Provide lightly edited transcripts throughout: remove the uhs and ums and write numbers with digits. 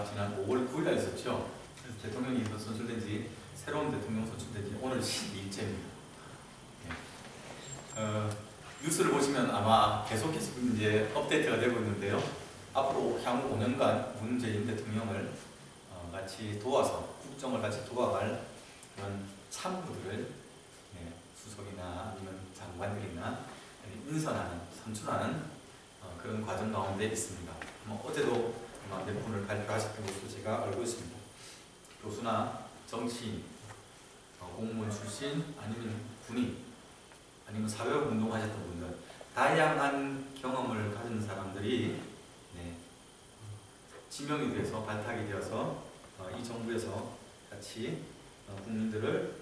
지난 5월 9일 날 있었죠. 그래서 대통령이 선출된 지, 새로운 대통령 선출된 지 오늘 12일째입니다. 뉴스를 보시면 아마 계속해서 이제 업데이트가 되고 있는데요. 앞으로 향후 5년간 문재인 대통령을 같이 도와서, 국정을 같이 도와갈 그런 참모들을 수석이나 아니면 장관들이나 인선하는, 선출하는 그런 과정 가운데 있습니다. 어제도 몇 분을 발표하셨던 것으로 제가 알고 있습니다. 교수나 정치인, 공무원 출신, 아니면 군인, 아니면 사회운동하셨던 분들, 다양한 경험을 가진 사람들이 지명이 돼서, 발탁이 되어서 이 정부에서 같이 국민들을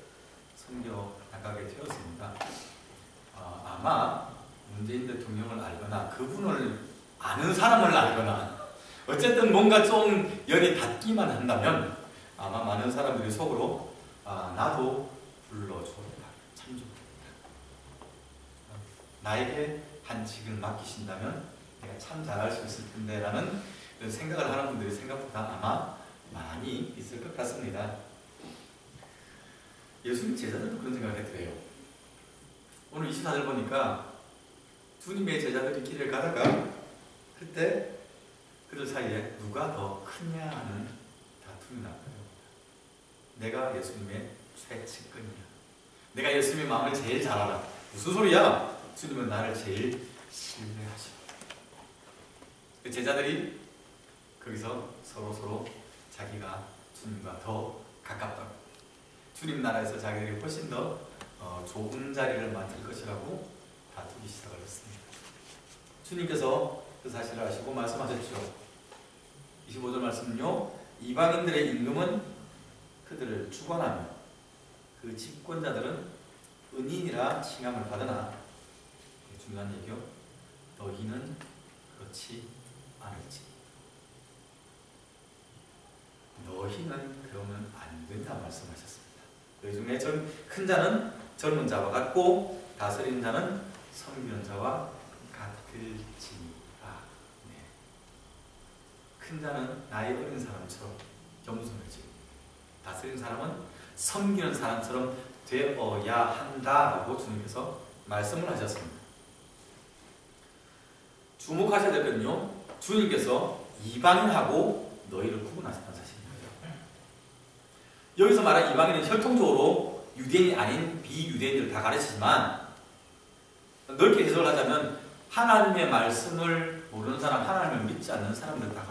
섬겨 나가게 되었습니다. 아마 문재인 대통령을 알거나 그분을 아는 사람을 알거나 어쨌든 뭔가 좀 연이 닿기만 한다면 아마 많은 사람들이 속으로 나도 불러줘라, 참 좋겠다, 나에게 한직을 맡기신다면 내가 참 잘할 수 있을 텐데 라는 생각을 하는 분들이 생각보다 아마 많이 있을 것 같습니다. 예수님 제자들도 그런 생각을 했더래요. 오늘 24절 보니까 주님의 제자들이 길을 가다가 그때 그들 사이에 누가 더 크냐 하는 다툼이 났어요. 내가 예수님의 최측근이야, 내가 예수님의 마음을 제일 잘 알아. 무슨 소리야? 주님은 나를 제일 신뢰하셔. 그 제자들이 거기서 서로 자기가 주님과 더 가깝다고, 주님 나라에서 자기들이 훨씬 더 좋은 자리를 맡을 것이라고 다투기 시작을 했습니다. 주님께서 그 사실을 아시고 말씀하셨죠. 25절 말씀은요, 이방인들의 임금은 그들을 주관하며 그 집권자들은 은인이라 칭함을 받으나, 중요한 얘기요, 너희는 그렇지 않을지. 너희는 그러면 안 된다 말씀하셨습니다. 너희 중에 큰 자는 젊은 자와 같고 다스리는 자는 섬기는 자와 같을지니라. 큰 자는 나의 어린 사람처럼 겸손을 지고, 다스리는 사람은 섬기는 사람처럼 되어야 한다라고 주님께서 말씀을 하셨습니다. 주목하셔야 될 건요, 주님께서 이방인하고 너희를 구분하셨다는 사실입니다. 여기서 말한 이방인은 혈통적으로 유대인이 아닌 비유대인들을 다 가르치지만, 넓게 해석을 하자면 하나님의 말씀을 모르는 사람, 하나님을 믿지 않는 사람들을 다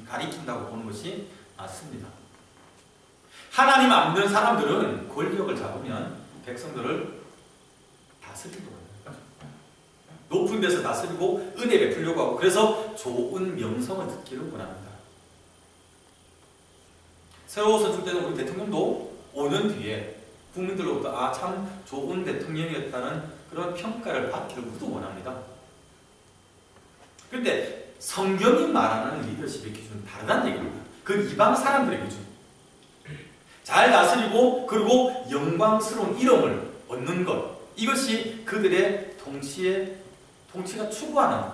가리킨다고 보는 것이 맞습니다. 하나님 안 믿는 사람들은 권력을 잡으면 백성들을 다스리려고 합니다. 높은 데서 다스리고 은혜 베풀려고 하고, 그래서 좋은 명성을 듣기를 원합니다. 새로 선출되는 우리 대통령도 5년 뒤에 국민들로부터 참 좋은 대통령이었다는 그런 평가를 받기를 우리도 원합니다. 그런데 성경이 말하는 리더십의 기준은 다르다는 얘기입니다. 그 이방 사람들의 기준, 잘 다스리고 그리고 영광스러운 이름을 얻는 것, 이것이 그들의 통치가 추구하는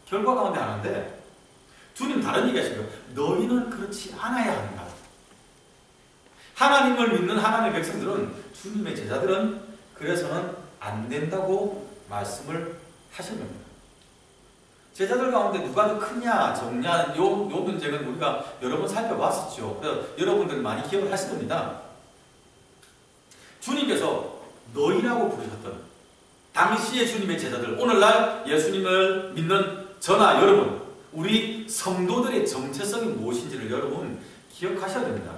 결과 가운데 하나인데, 주님 다른 얘기 하시고요, 너희는 그렇지 않아야 한다. 하나님을 믿는 하나님의 백성들은, 주님의 제자들은 그래서는 안 된다고 말씀을 하셨습니다. 제자들 가운데 누가 더 크냐 적냐, 요 문제는 우리가 여러 번 살펴봤었죠. 그래서 여러분들 많이 기억을 하실 겁니다. 주님께서 너희라고 부르셨던 당시의 주님의 제자들, 오늘날 예수님을 믿는 저나 여러분, 우리 성도들의 정체성이 무엇인지를 여러분 기억하셔야 됩니다.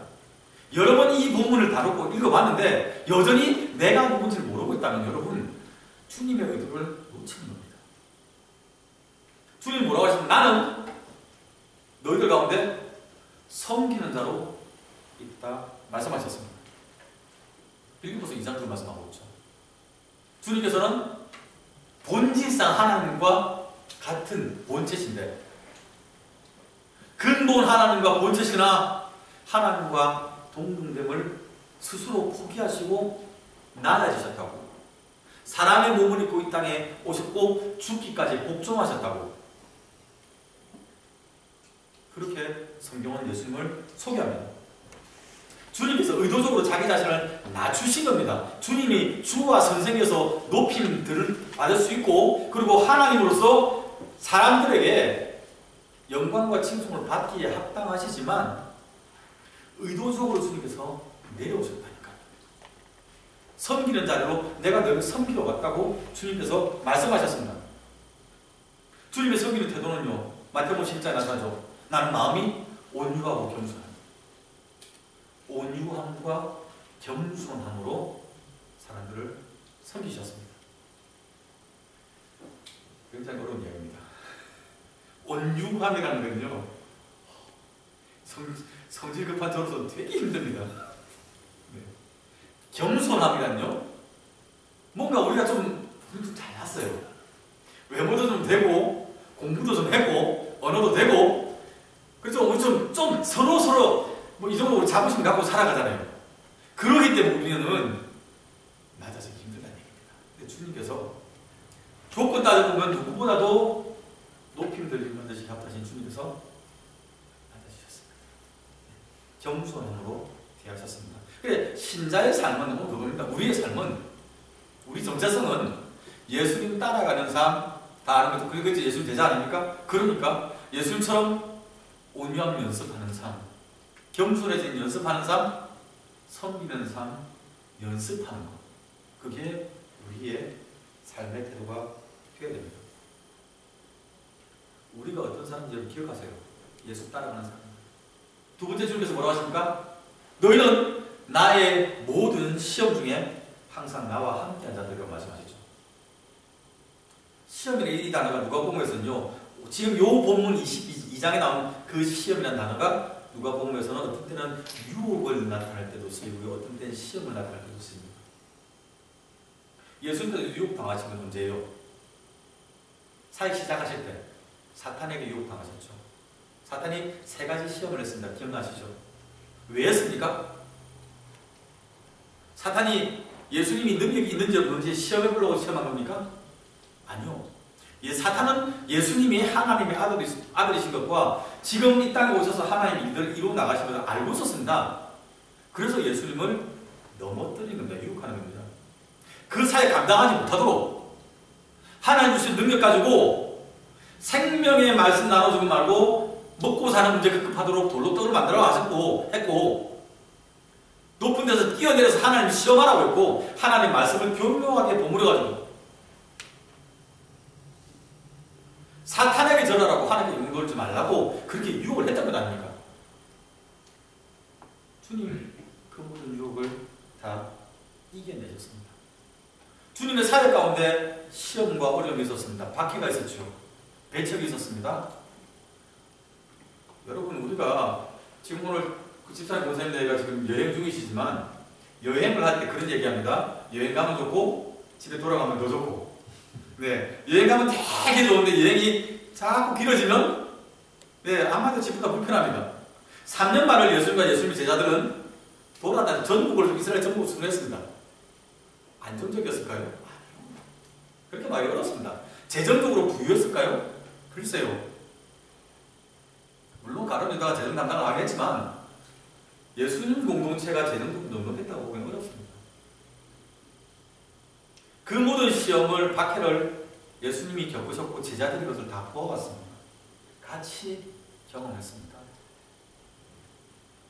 여러 번 이 본문을 다루고 읽어봤는데 여전히 내가 누군지를 모르고 있다면 여러분, 주님의 의도를 놓치는 겁니다. 주님 뭐라고 하시면, 나는 너희들 가운데 섬기는 자로 있다 말씀하셨습니다. 빌립보서 2장도 말씀하고 있죠. 주님께서는 본질상 하나님과 같은 본체신데, 근본 하나님과 본체시나 하나님과 동등됨을 스스로 포기하시고 낮아지셨다고, 사람의 몸을 입고 이 땅에 오셨고 죽기까지 복종하셨다고, 그렇게 성경은 예수님을 소개합니다. 주님께서 의도적으로 자기 자신을 낮추신 겁니다. 주님이 주와 선생에서 높임들을 받을 수 있고, 그리고 하나님으로서 사람들에게 영광과 칭송을 받기에 합당하시지만 의도적으로 주님께서 내려오셨다니까. 섬기는 자리로 내가 너를 섬기러 왔다고 주님께서 말씀하셨습니다. 주님의 섬기는 태도는요, 마태복음 10장에 나타나죠. 나는 마음이 온유하고 겸손합니다. 온유함과 겸손함으로 사람들을 섬기셨습니다. 굉장히 어려운 이야기입니다. 온유함이라는 건요, 성질 급한 저로서 되게 힘듭니다. 네. 겸손함이란요, 뭔가 우리가 좀 잘났어요. 외모도 좀 되고, 공부도 좀 하고, 언어도 되고, 그래서 우리 좀 서로 뭐 이 정도로 자부심 갖고 살아가잖아요. 그러기 때문에 우리는 낮아지기 힘들다는 얘기입니다. 근데 주님께서 조건 따져보면 누구보다도 높임 들리는 듯이 합하신 주님께서 낮아지셨습니다. 겸손함으로 대하셨습니다. 그래, 신자의 삶은 그겁니다. 우리의 삶은, 우리 정체성은 예수님 따라가는 삶, 다 아는 거죠. 그게 예수님 제자 아닙니까? 그러니까 예수님처럼 온유함 연습하는 삶, 겸손해진 연습하는 삶, 섬기는 삶, 연습하는 것. 그게 우리의 삶의 태도가 되어야 됩니다. 우리가 어떤 사람인지 기억하세요. 예수 따라가는 사람. 두 번째 주님께서 뭐라고 하십니까? 너희는 나의 모든 시험 중에 항상 나와 함께한 자들이라고 말씀하시죠. 시험이라는 이 단어가 누가복음에서는요, 지금 요 본문 22장에 나온 그 시험이라는 단어가 누가복음에서는 어떤 때는 유혹을 나타낼 때도 쓰이고요, 어떤 때는 시험을 나타낼 때도 쓰입니다. 예수님께서 유혹당하신 건 언제예요? 사역 시작하실 때 사탄에게 유혹당하셨죠. 사탄이 3가지 시험을 했습니다. 기억나시죠? 왜 했습니까? 사탄이 예수님이 능력이 있는지 없는지 시험해보려고 시험한 겁니까? 아니요. 사탄은 예수님이 하나님의 아들이신 것과 지금 이 땅에 오셔서 하나님의 일들을 이루어 나가신 것을 알고 있었습니다. 그래서 예수님을 넘어뜨리는 겁니다. 유혹하는 겁니다. 그 사에 감당하지 못하도록 하나님 주신 능력 가지고 생명의 말씀 나눠주고 말고 먹고 사는 문제 급급하도록 돌로 떡을 만들어 가셨고 했고, 높은 데서 뛰어내려서 하나님 시험하라고 했고, 하나님 말씀을 교묘하게 버무려가지고 사탄에게 절하라고, 하나님께 용돌지 말라고 그렇게 유혹을 했던 것 아닙니까? 주님 그 모든 유혹을 다 이겨내셨습니다. 주님의 사역 가운데 시험과 어려움이 있었습니다. 박해가 있었죠. 배척이 있었습니다. 여러분, 우리가 지금 오늘 그 집사님 권사님들과 지금 여행 중이시지만 여행을 할 때 그런 얘기합니다. 여행 가면 좋고 집에 돌아가면 더 좋고. 네, 여행 가면 되게 좋은데 여행이 자꾸 길어지면 아마도 집보다 불편합니다. 3년 반을 예수님과 예수님의 제자들은 돌아다니 전국을, 이스라엘 전국을 순회했습니다. 안정적이었을까요? 아니요. 그렇게 말이 어렵습니다. 재정적으로 부유했을까요? 글쎄요. 물론 가론 유다가 재정 담당을 하긴 했지만 예수님 공동체가 재정적으로 넉넉했다고 보기는 어렵습니다. 그 모든 시험을, 박해를 예수님이 겪으셨고 제자들이 그것을 다 보아왔습니다. 같이 경험했습니다.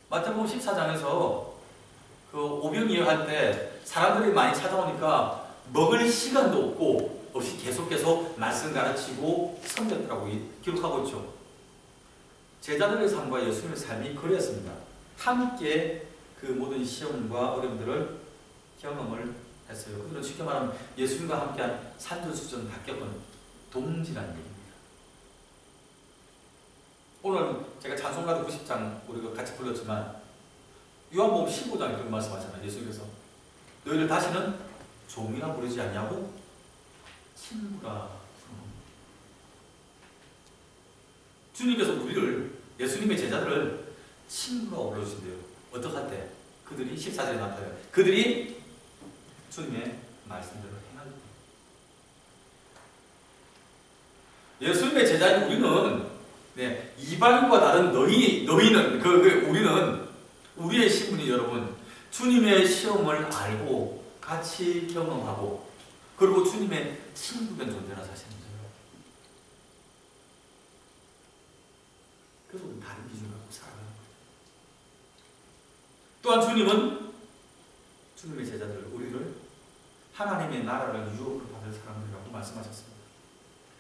마태복음 14장에서 그 오병이어 할 때 사람들이 많이 찾아오니까 먹을 시간도 없이 계속 말씀 가르치고 섬겼더라고 기록하고 있죠. 제자들의 삶과 예수님의 삶이 그랬습니다. 함께 그 모든 시험과 어려움들을 경험을 했어요. 그들은 쉽게 말하면 예수님과 함께한 산전수전 다 겪은 동지라는 얘기입니다. 오늘 제가 찬송가도 90장 우리가 같이 불렀지만 요한복음 15장에 그런 말씀하잖아요. 예수님께서 너희를 다시는 종이라 부르지 않냐고 친구라 부릅니다. 주님께서 우리를, 예수님의 제자들을 친구라고 불러주신대요. 어떻게 할 때? 그들이 14절에 나타나요. 그들이 주님의 말씀대로 행할 때. 예수님의 제자인 우리는 네, 이방인과 다른 너희는 우리는 우리의 신분이 여러분 주님의 시험을 알고 같이 경험하고 그리고 주님의 친구된 존재라 사실입니다. 그래서 우리는 다른 기준을 갖고 살아가는 거예요. 또한 주님은 주님의 제자들 우리를 하나님의 나라를 유업으로 받을 사람들이라고 말씀하셨습니다.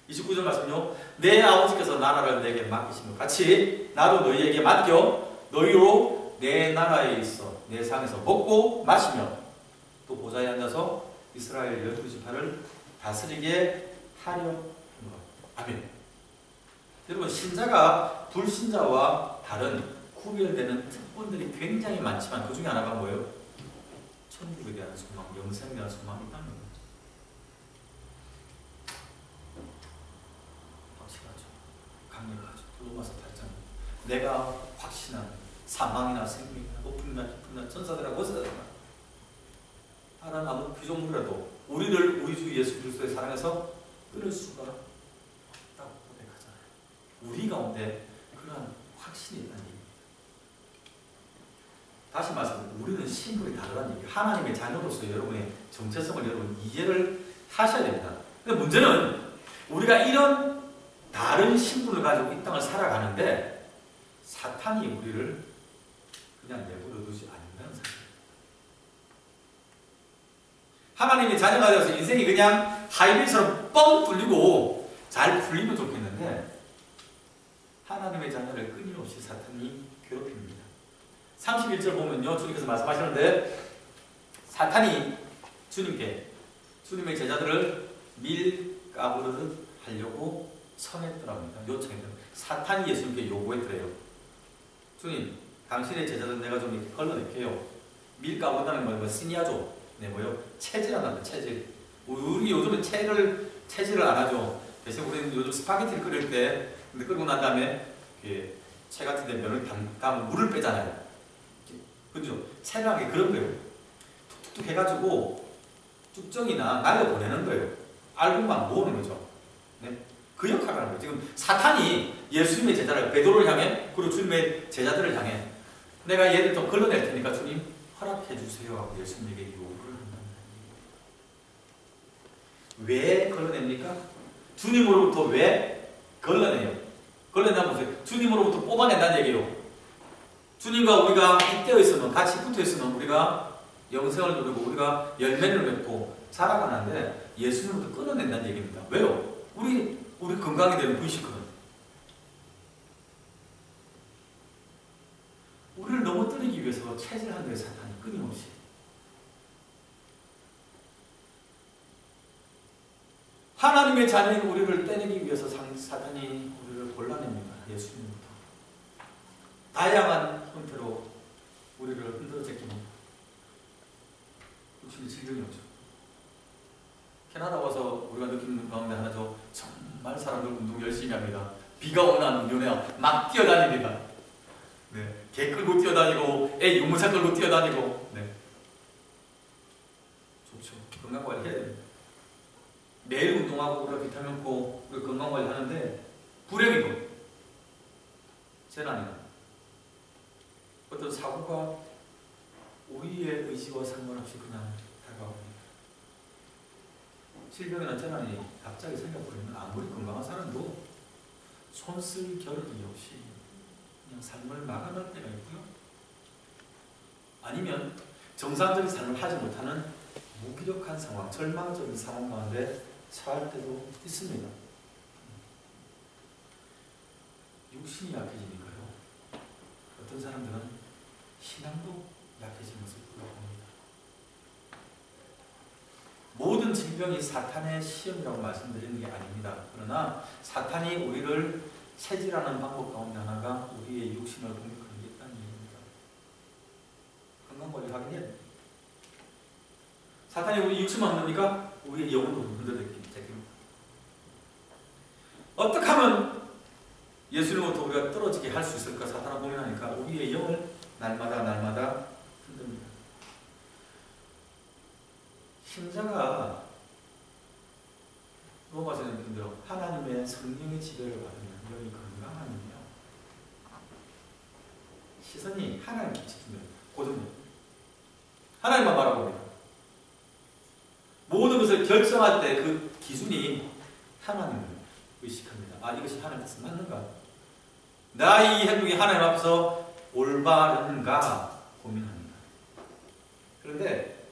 29절 말씀요. 내 아버지께서 나라를 내게 맡기신 것 같이 나도 너희에게 맡겨 너희로 내 나라에 있어 내 상에서 먹고 마시며 또 보좌에 앉아서 이스라엘 12지파를 다스리게 하려. 아멘. 여러분 신자가 불신자와 다른 구별되는 특권들이 굉장히 많지만 그 중에 하나가 뭐예요? 천국에 대한 소망, 영생에 대한 소망이 있다는 거예요. 확실하죠. 강력하죠. 로마서 8장 내가 확신한 사망이나 생명이나 높음이나 깊음이나 천사들이나 권세자들이나 다른 아무 피조물이라도 우리를 우리 주 예수 그리스도의 사랑에서 끊을 수가 없다고 고백하잖아요. 우리 가운데 그러한 확신이 있다는 얘기입니다. 다시 말씀드립니다. 우리는 신분이 다르다는 얘기예요. 하나님의 자녀로서 여러분의 정체성을 여러분 이해를 하셔야 됩니다. 근데 문제는 우리가 이런 다른 신분을 가지고 이 땅을 살아가는데 사탄이 우리를 그냥 내버려 두지 않는다는 사실. 하나님의 자녀가 되어서 인생이 그냥 하이웨이처럼 뻥 뚫리고 잘 풀리면 좋겠는데 하나님의 자녀를 끊임없이 사탄이 괴롭힙니다. 31절 보면요. 주님께서 말씀하시는데 사탄이 주님께 주님의 제자들을 밀가부르듯 하려고 청했더랍니다. 요청했더랍니다. 사탄이 예수님께 요구했더래요. 주님, 당신의 제자들 내가 좀 이렇게 걸러낼게요. 밀가부르다는 뭐 시니아죠. 네, 뭐요? 체질한다는 체질. 우리 요즘은 체질을 안 하죠. 대신 우리는 요즘 스파게티를 끓일 때 근데 끓고 난 다음에 채 같은 데 면을 담으면 물을 빼잖아요. 그죠? 체질하게 그런 거예요. 툭툭툭 해가지고 쭉정이나 날려보내는 거예요. 알고만 모으는 거죠. 네? 그 역할을 하는 거예요. 지금 사탄이 예수님의 제자를 베드로를 향해 그리고 주님의 제자들을 향해 내가 얘들 좀 걸러낼 테니까 주님 허락해 주세요 하고 예수님에게 요구를 한다는 거예요. 왜 걸러냅니까? 주님으로부터 왜 걸러내요? 걸러내면 보세요. 주님으로부터 뽑아낸다는 얘기예요. 주님과 우리가 잇대어 있으면 같이 붙어 있으면 우리가 영생을 누리고 우리가 열매를 맺고 살아가는데 예수님으로부터 끊어낸다는 얘기입니다. 왜요? 우리 건강이 되는 분식거든. 우리를 넘어뜨리기 위해서 체질한 거예요. 사탄이 끊임없이. 하나님의 자녀인 우리를 떼내기 위해서 사탄이 우리를 골라냅니다. 예수님부터. 다양한 형태로 우리를 흔들어 제낍니다. 육신의 질병이 오죠. 캐나다 와서 우리가 느끼는 가운데 하나죠. 정말 사람들 운동 열심히 합니다. 비가 오나 눈이 오나 막 뛰어다닙니다. 네. 개 끌고 뛰어다니고 애 유모차 끌고 뛰어다니고 네. 좋죠. 건강관리 해야 됩니다. 매일 운동하고 우리가 비타민 먹고 우리가 건강관리 하는데 불행이고 재난이고 어떤 사고가 우리의 의지와 상관없이 그냥 다가옵니다. 질병이나 재난이 갑자기 생겨버리면 아무리 건강한 사람도 손쓸 겨를이 없이 그냥 삶을 마감할 때가 있고요. 아니면 정상적인 삶을 하지 못하는 무기력한 상황, 절망적인 상황 가운데 처할 때도 있습니다. 육신이 약해지니까요. 어떤 사람들은 신앙도 약해진 것을 보여봅니다. 모든 질병이 사탄의 시험이라고 말씀드리는 게 아닙니다. 그러나 사탄이 우리를 체질하는 방법 가운데 하나가 우리의 육신을 공격하는 게 있다는 얘기입니다. 건강관리 하긴 해야 됩니다. 사탄이 우리 육신만 흔듭니까? 우리의 영혼도 흔들립니다. 어떻게 하면 예수님부터 우리가 떨어지게 할 수 있을까 사탄을 고민하니까 우리의 영을 날마다 흔듭니다. 신자가 로마서는 하나님의 성령의 지배를 받으면 영이 건강합니다. 시선이 하나님께 집중돼요. 고정돼요. 하나님만 바라봅니다. 모든 것을 결정할 때 그 기준이 하나님을 의식합니다. 아, 이것이 하나님 뜻은 맞는가? 나의 이 행동이 하나님 앞에서 올바른가 고민합니다. 그런데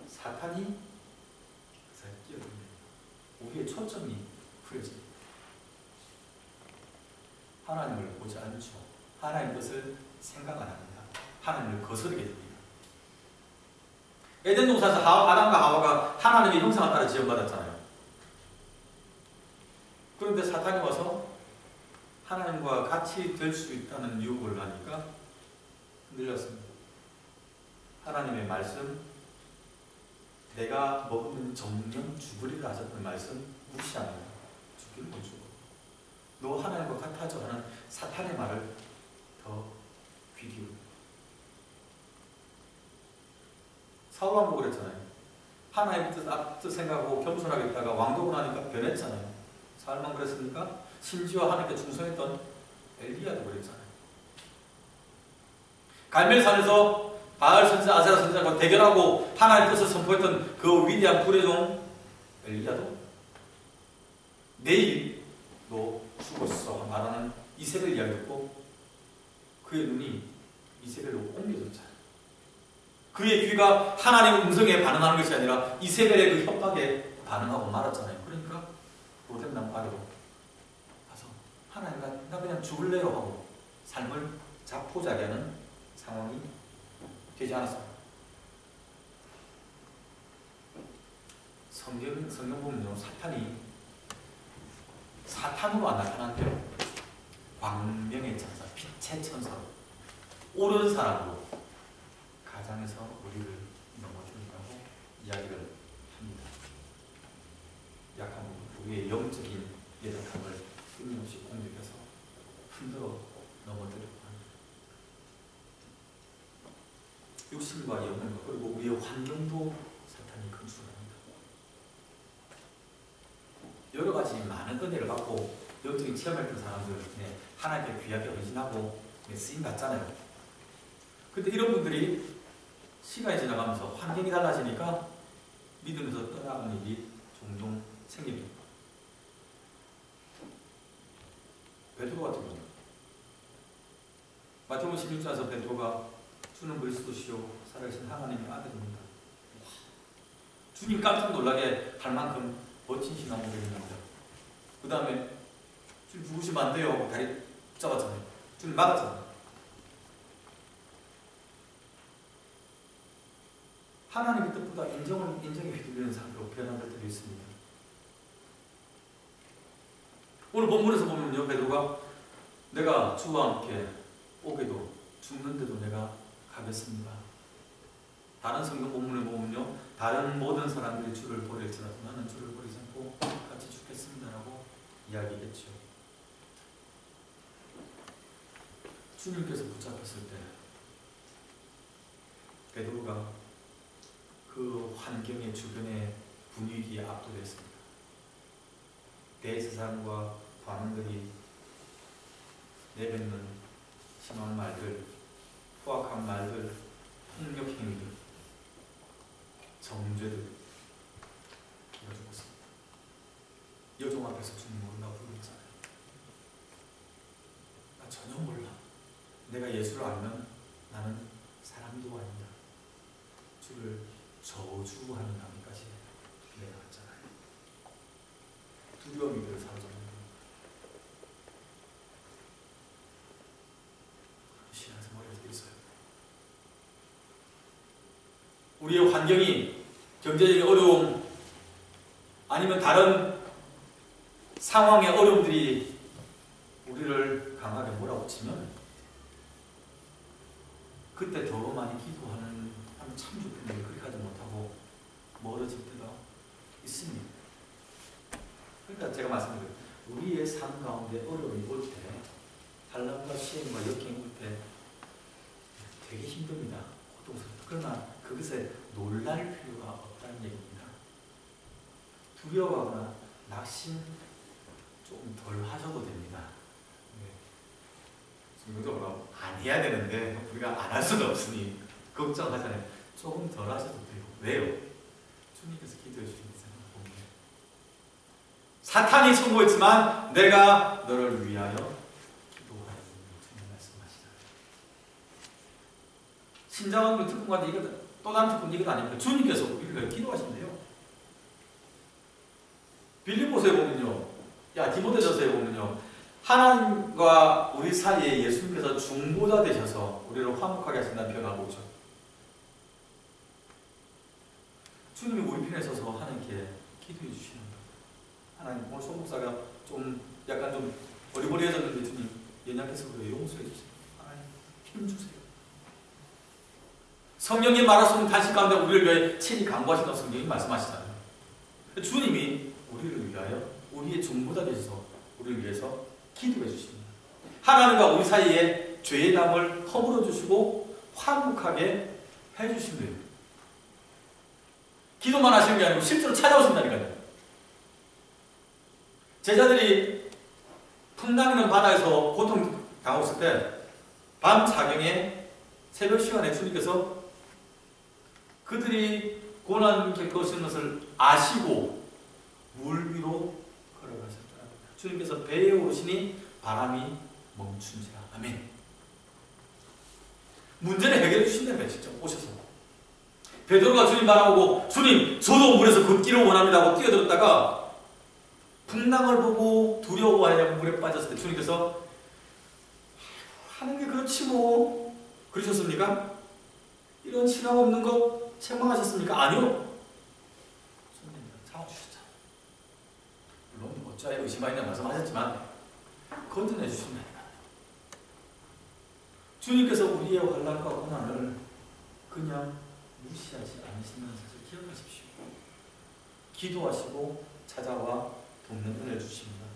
사탄이 그 사이에 끼어듭니다. 우리의 초점이 흐려집니다. 하나님을 보지 않죠. 하나님 뜻을 생각 안 합니다. 하나님을 거스르게 됩니다. 에덴 동산에서 아담과 하와가 하나님의 형상을 따라 지음받았잖아요. 그런데 사탄이 와서 하나님과 같이 될 수 있다는 유혹을 하니까 흔들렸습니다. 하나님의 말씀, 내가 먹으면 정령 죽으리라 하셨던 말씀 무시합니다. 죽기는 못 죽어. 너 하나님과 같아져 하는 사탄의 말을 더 귀 기울입니다. 사울왕도 그랬잖아요. 하나님 뜻 생각하고 겸손하게 있다가 왕도고 나니까 변했잖아요. 사울만 그랬습니까? 심지어 하나님께 충성했던 엘리야도 그랬잖아요. 갈멜산에서 바알 선지자, 아세라 선지자와 대결하고 하나님의 뜻을 선포했던 그 위대한 불의 종 엘리야도 내일 너 죽었어 말하는 이세벨 이야기 듣고 그의 눈이 이세벨로 옮겨졌잖아요. 그의 귀가 하나님의 음성에 반응하는 것이 아니라 이세벨의 그 협박에 반응하고 말았잖아요. 그러니까 로뎀나무 아래로 가서 하나님 나 그냥 죽을래요 하고 삶을 자포자기하는 상황이 되지 않았습니다. 성경 보면요, 사탄으로 안 나타난대요. 광명의 천사, 빛의 천사로 옳은 사람으로 가장에서 우리를 넘어준다고 이야기를 합니다. 약한 우리의 영적인 예약함을 끊임없이 공격해서 흔들어 넘어뜨리고 합니다. 육신과 영혼과 그리고 우리의 환경도 사탄이 건축합니다. 여러 가지 많은 은혜를 받고 영적인 체험했던 사람들 하나님께 귀하게 헌신하고 쓰임 받잖아요. 근데 이런 분들이 시간이 지나가면서 환경이 달라지니까 믿음에서 떠나가는 일이 종종 생깁니다. 베드로 같은 경우 마태복음 16장에서 베드로가 주는 그리스도시요 살아계신 하나님의 아들입니다. 주님 깜짝 놀라게 할 만큼 멋진 신앙고백이 나옵니다. 그 다음에 주님 죽으시면 안 돼요. 다리 붙잡았잖아요. 주님 막았잖아요. 하나님의 뜻보다 인정에 휘둘리는 사람으로 변한 것들이 있습니다. 오늘 본문에서 보면요, 베드로가 내가 주와 함께 오게도 죽는데도 내가 가겠습니다. 다른 성경 본문을 보면요, 다른 모든 사람들이 주를 버릴지라도 나는 주를 버리지 않고 같이 죽겠습니다라고 이야기했죠. 주님께서 붙잡혔을 때 베드로가 그 환경의 주변의 분위기에 압도됐습니다. 대제사장과 관원들이 내뱉는 심한 말들, 포악한 말들, 폭력 행위들, 정죄들 이어주었습니다. 여종 앞에서 주님 모른다고 부르잖아요. 나 전혀 몰라. 내가 예수를 알면 나는 사람도 아니다. 주를 저주하는 단계까지 내려갔잖아요. 두려움이 그를 사로잡는 신앙생활이 어떻게 있어요? 우리의 환경이 경제적인 어려움 아니면 다른 상황의 어려움들이 우리를 강하게 몰아붙이면 그때 더 많이 기도하는 참 좋겠는데 그렇게 하지 못하고 멀어질 때가 있습니다. 그러니까 제가 말씀드려요. 우리의 삶 가운데 어려움이 올 때, 환난과 시험과 역경이 올 때 되게 힘듭니다. 고통스럽다. 그러나 그것에 놀랄 필요가 없다는 얘기입니다. 두려워하거나 낙심 좀 덜 하셔도 됩니다. 성경적으로 안 해야 되는데 우리가 안 할 수도 없으니 걱정하잖아요. 조금 덜 하셔도 되고. 왜요? 주님께서 기도해 주시는 거예요. 사탄이 청구했지만 내가 너를 위하여 기도하는 주님 말씀하시잖아요. 신장한 특권과 이거 또 다른 특권 이건 아닙니다. 주님께서 우리를 위해 기도하신대요. 빌립보서에 보면요, 디모데전서에 보면요, 하나님과 우리 사이에 예수님께서 중보자 되셔서 우리를 화목하게 하신다는 표현을 하고 있죠. 주님이 우리 편에 서서 하나님께 기도해 주시는 거예요. 하나님, 오늘 소목사가 좀 약간 좀 어리버리해졌는데 주님 연약해서 그래요. 용서해 주세요. 하나님, 힘 주세요. 성령이 말하시는 단식 가운데 우리를 위해 친히 강구하신다고 성경이 말씀하시잖아요. 주님이 우리를 위하여 우리의 중보자 되셔서 우리를 위해서 기도해 주십니다. 하나님과 우리 사이에 죄의 담을 허물어 주시고 화목하게 해 주십니다. 기도만 하시는 게 아니고 실제로 찾아오신다니까요. 제자들이 풍랑이는 바다에서 고통 당하고 있을 때 밤 자경에 새벽 시간에 주님께서 그들이 고난 겪으신 것을 아시고 물 위로 걸어가셨더라. 주님께서 배에 오르시니 바람이 멈춘지라. 아멘. 문제를 해결해 주신다는 거예요. 직접 오셔서. 베드로가 주님 바라보고 주님 저도 물에서 걷기를 원합니다 하고 뛰어들었다가 풍랑을 보고 두려워하여 물에 빠졌을 때 주님께서 하는 게 그렇지 뭐 그러셨습니까? 이런 신앙 없는 것 책망하셨습니까? 아니요. 주님 참아주셨죠. 물론 어찌하여 의심하였냐 말씀하셨지만 건져내 주신다니까. 주님께서 우리의 환난과 고난을 그냥 무시하지 않으신다는 사실 기억하십시오. 기도하시고 찾아와 돕는 은혜를 주십니다.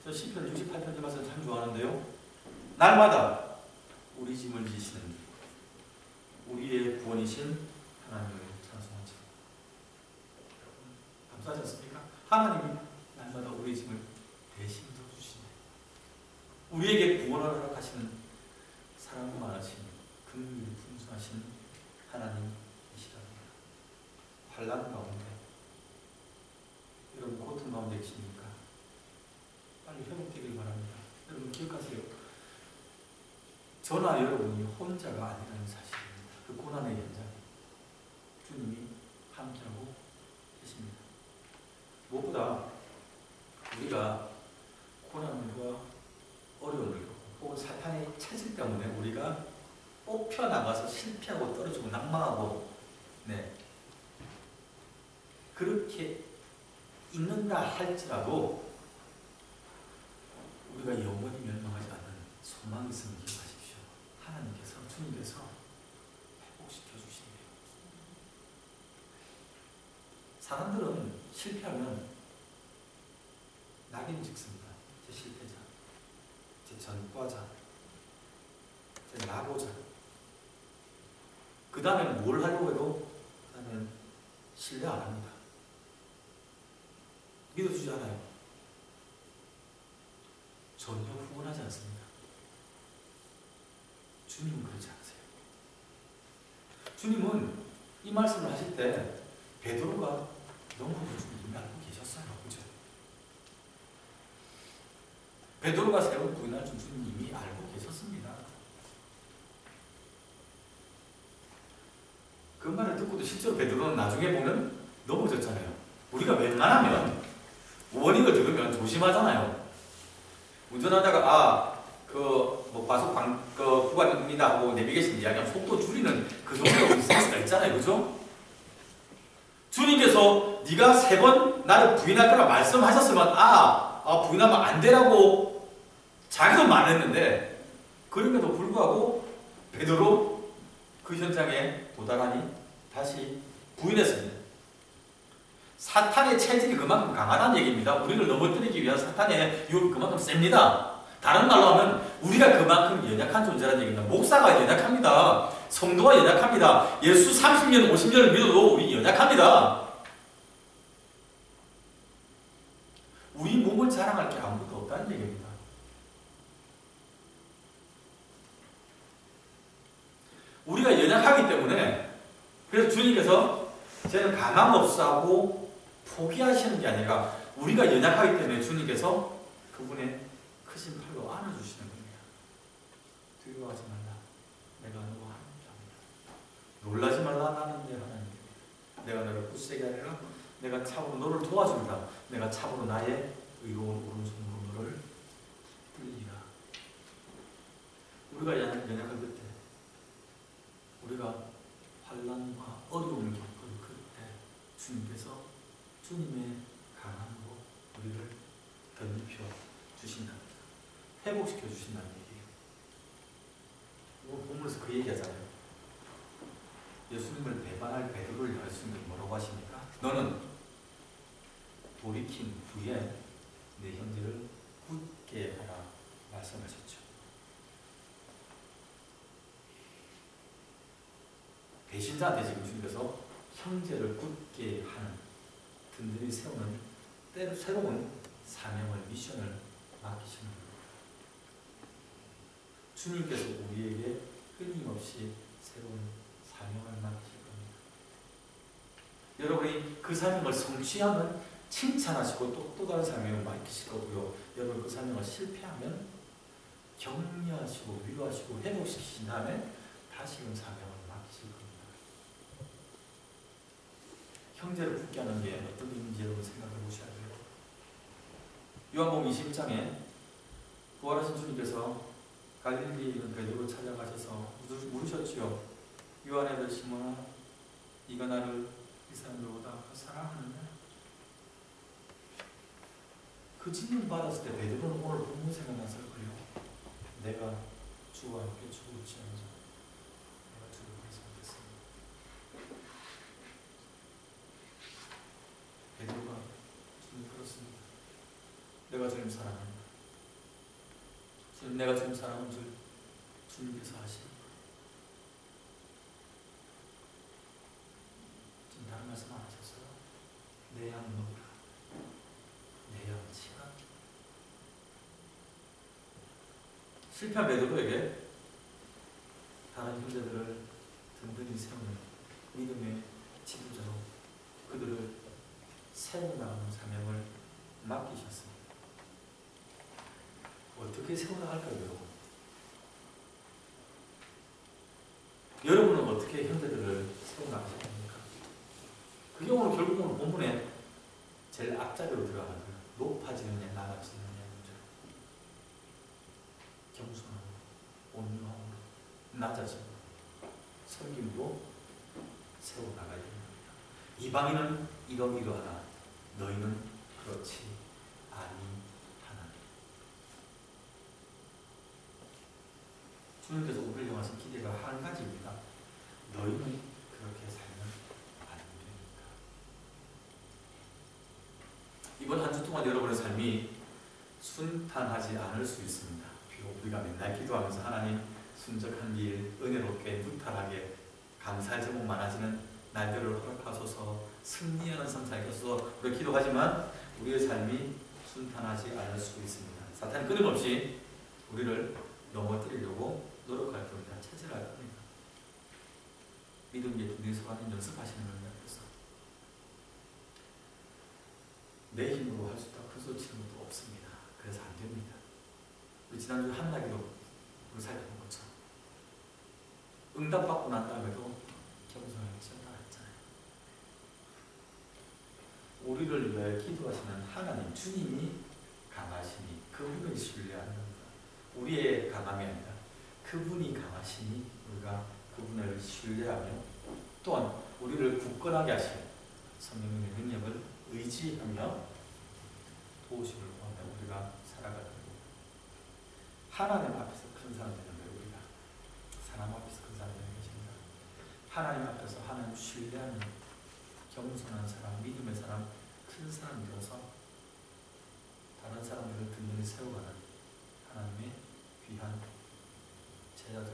저 시편 68편 말씀 참 좋아하는데요. 날마다 우리 짐을 지시는 우리의 구원이신 하나님을 찬송하죠. 감사하지 않습니까? 하나님이 날마다 우리의 짐을 대신 져주시네. 우리에게 구원을 허락하시는 사랑 많으신 긍휼 풍성하신 하나님이시랍니다. 환난 가운데 여러분 고통 가운데 계십니까? 빨리 회복되길 바랍니다. 여러분 기억하세요. 저나 여러분이 혼자가 아니라는 사실입니다. 그 고난의 현장에 주님이 함께하고 계십니다. 무엇보다 우리가 고난과 어려움을 겪고 혹은 사탄의 체질 때문에 우리가 뽑혀나가서 실패하고 떨어지고 낙망하고 그렇게 있는다 할지라도 우리가 영원히 멸망하지 않는 소망이 있음을 기억하십시오. 하나님께서 주님께서 회복시켜 주시네요. 사람들은 실패하면 낙인 찍습니다. 제 실패자, 제 전과자, 제 낙오자. 그 다음에는 뭘 하려고 해도 그 다음에는 신뢰 안 합니다. 믿어주지 않아요. 전혀 후원하지 않습니다. 주님은 그렇지 않으세요. 주님은 이 말씀을 하실 때 베드로가 영혼을 주님이 알고 계셨어요. 그죠? 베드로가 세 번 부인할 줄 주님이 알고 계셨습니다. 그 말을 듣고도 실제로 베드로는 나중에 보면 넘어졌잖아요. 우리가 웬만하면 원인을 들으면 조심하잖아요. 운전하다가 과속 구간입니다 하고 내비게이션 이야기하면 속도 줄이는 그 정도 센스가 있잖아요. 그죠? 주님께서 네가 3번 나를 부인할 거라 말씀하셨으면 부인하면 안 되라고 자기도 말했는데 그럼에도 불구하고 베드로 그 현장에 도달하니 다시 부인했습니다. 사탄의 체질이 그만큼 강하다는 얘기입니다. 우리를 넘어뜨리기 위한 사탄의 유혹이 그만큼 셉니다. 다른 말로 하면 우리가 그만큼 연약한 존재라는 얘기입니다. 목사가 연약합니다. 성도가 연약합니다. 예수 30년, 50년을 믿어도 우리 연약합니다. 우리 몸을 자랑할 게 아무것도 없다는 얘기입니다. 우리가 연약하기 때문에 그래서 주님께서 저는 가망없사하고 포기하시는 게 아니라 우리가 연약하기 때문에 주님께서 그분의 크신 팔로 안아주시는 겁니다. 두려워하지 말라. 내가 너와 함께합니다. 놀라지 말라. 나는 내 하나님이다. 내가 너를 굳세게 하리라. 내가 참으로 너를 도와준다. 내가 참으로 나의 의로운 오른손으로 너를 끌리라. 우리가 연약할 그때, 우리가 환난과 어려움을 겪을 그때 주님께서 주님의 강함으로 우리를 덧입혀 주신답니다. 회복시켜 주신다는 얘기예요. 오늘 본문에서 그 얘기하잖아요. 예수님을 배반할 베드로를 향해 예수님이 뭐라고 하십니까? 너는 돌이킨 후에 내 형제를 굳게 하라 말씀하셨죠. 배신자한테 지금 주님께서 형제를 굳게 하는, 든든히 세우는 때로 새로운 사명을, 미션을 맡기시는 겁니다. 주님께서 우리에게 끊임없이 새로운 사명을 맡기실 겁니다. 여러분이 그 사명을 성취하면 칭찬하시고 또 다른 사명을 맡기실 거고요. 여러분 그 사명을 실패하면 격려하시고 위로하시고 회복시키신 다음에 다시금 사명을 맡기실 겁니다. 형제를 굳게 하는 게 어떤 의미인지 여러분 생각해 보셔야 돼요. 요한복음 20장에 부활하신 주님께서 갈릴리에 있는 베드로를 찾아가셔서 물으셨지요. 요한의 아들 시몬아, 네가 나를 이 사람들보다 사랑하느냐? 그 질문 받았을 때 베드로는 오늘 본문 생각났을 거예요. 내가 주와 함께 죽을지언정 내가 주를 위해서 하겠습니다. 베드로가 주님 그렇습니다. 내가 주님 사랑합니다. 지금 내가 주님 사랑하는 줄 주님께서 아시는 거예요. 지금 다른 말씀 안 하셨어요? 내 양 먹으라. 내 양 치라. 실패한 베드로에게 다른 형제들을 든든히 세우는 믿음의 지도자로 그들을 세워나가는 사명을 맡기셨습니다. 어떻게 세워나갈까요, 여러분? 여러분은 어떻게 형제들을 세워나가실 겁니까? 그게 오늘 결국은 본문에 제일 앞자리로 들어가는 거예요. 높아지느냐, 낮아지느냐 문제. 겸손함으로, 온유함으로, 낮아짐으로, 섬김으로 세워나가야 됩니다. 이방인은 이러이러하나 너희는 그렇지 아니하나. 주님께서 우리를 향하신 기대가 한 가지입니다. 너희는 그렇게 살면 안 됩니까? 이번 한 주 동안 여러분의 삶이 순탄하지 않을 수 있습니다. 비록 우리가 맨날 기도하면서 하나님 순적한 길, 은혜롭게, 무탈하게, 감사의 제목 많아지는 날들을 허락하소서, 승리하는 삶 살게 하소서 우리가 기도하지만 우리의 삶이 순탄하지 않을 수 있습니다. 사탄이 끊임없이 우리를 넘어뜨리려고 노력할 겁니다. 체질할 겁니다. 믿음의 눈에 서가는 연습하시는 겁니다. 그래서 내 힘으로 할 수 있다 큰 소리 치는 것도 없습니다. 그래서 안 됩니다. 우리 지난주 한나기도 우리 살펴본 것처럼 응답받고 난 다음에도 겸손하게 지었다 했잖아요. 우리를 위해 기도하시는 하나님, 주님이 강하시니 그분을 신뢰하는 겁니다. 우리의 강함이 아니라 그분이 강하시니 우리가 그분을 신뢰하며 또한 우리를 굳건하게 하신 성령님의 능력을 의지하며 도우심을 구하며 우리가 살아가는 겁니다. 하나님 앞에서 큰 사람 되는 거예요. 우리가 사람 앞에서 큰 사람 되는 것입니다. 하나님 앞에서 하나님 신뢰하는 겸손한 사람, 믿음의 사람, 큰 사람 되어서 다른 사람들을 든든히 세워가는 하나님의 귀한 제자들